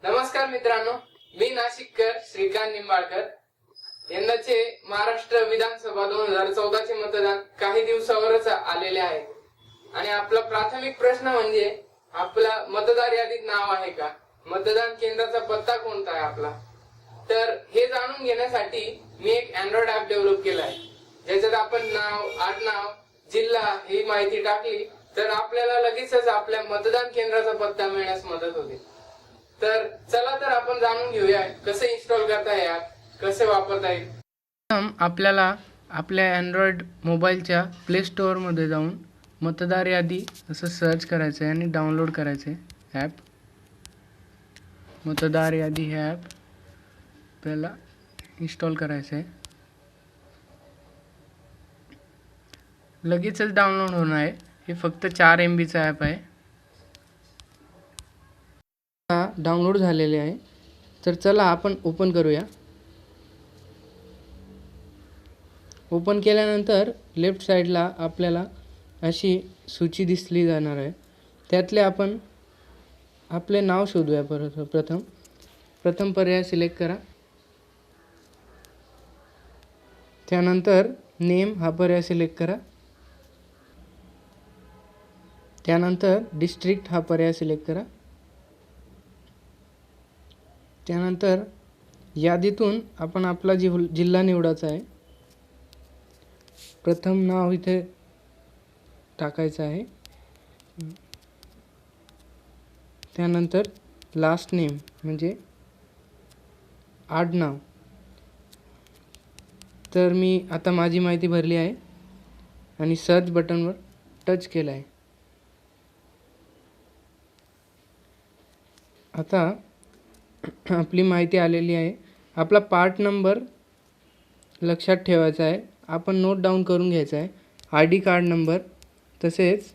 नमस्कार मित्रांनो, मी नाशिककर श्रीकांत निंबाळकर। यंदाचे महाराष्ट्र विधानसभा 2014 चे मतदान काही दिवसावरच आलेले आहे आणि आपला प्राथमिक प्रश्न म्हणजे आपला मतदार यादीत नाव आहे का, मतदान केंद्राचा पत्ता कोणता आहे आपला। तर हे जाणून घेण्यासाठी मी एक अँड्रॉइड ऍप डेव्हलप केला आहे, ज्याच्यात आपण नाव, आडनाव, जिल्हा ही माहिती टाकली तर आपल्याला लगेचच आपल्या मतदान केंद्राचा पत्ता मिळण्यास मदत होते। तर चला तर आपण जाणून घेऊया कसे इन्स्टॉल करता येईल, कसे वापरता येईल। आपल्याला आपल्या अँड्रॉइड मोबाईलच्या प्ले स्टोअर मध्ये जाऊन मतदार यादी असं सर्च करायचं आहे आणि डाउनलोड करायचं आहे ॲप। मतदार यादी हे ॲप आपल्याला इन्स्टॉल करायचं आहे, लगेचच डाउनलोड होणार आहे। हे फक्त 4 MB चा ॲप आहे, डाउनलोड झालेले आहे। तर चला आपण ओपन करूया। ओपन केल्यानंतर लेफ्ट साईडला आपल्याला अशी सूची दिसली जाणार आहे, त्यातले आपण आपले नाव शोधूया। प्रथम पर्याय सिलेक्ट करा, त्यानंतर नेम हा पर्याय सिलेक्ट करा, त्यानंतर डिस्ट्रिक्ट हा पर्याय सिलेक्ट करा, त्यानंतर यादीतून आपण आपला जिल्हा निवडायचा आहे। प्रथम नाव इथे टाकायचं आहे, त्यानंतर लास्ट नेम म्हणजे आडनाव। तर मी आता माझी माहिती भरली आहे आणि सर्च बटनवर टच केलं आहे। आता आपली माहिती आलेली आहे। आपला पार्ट नंबर लक्षात ठेवायचा आहे, आपण नोट डाऊन करून घ्यायचा आहे। ID कार्ड नंबर, तसेच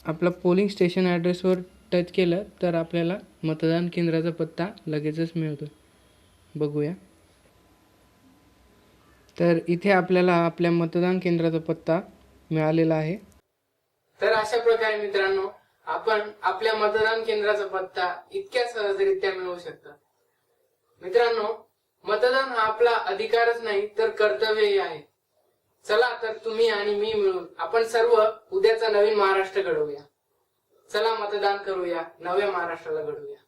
आपला पोलिंग स्टेशन ॲड्रेसवर टच केलं तर आपल्याला मतदान केंद्राचा पत्ता लगेचच मिळतो। बघूया, तर इथे आपल्याला आपल्या मतदान केंद्राचा पत्ता मिळालेला आहे। तर अशा प्रकारे मित्रांनो, आपण आपल्या मतदान केंद्राचा पत्ता इतक्या सहजरित्या मिळवू शकता। मित्रांनो, मतदान हा आपला अधिकारच नाही तर कर्तव्यही आहे। चला तर तुम्ही आणि मी मिळून आपण सर्व उद्याचा नवीन महाराष्ट्र घडवूया। चला मतदान करूया, नव्या महाराष्ट्राला घडवूया।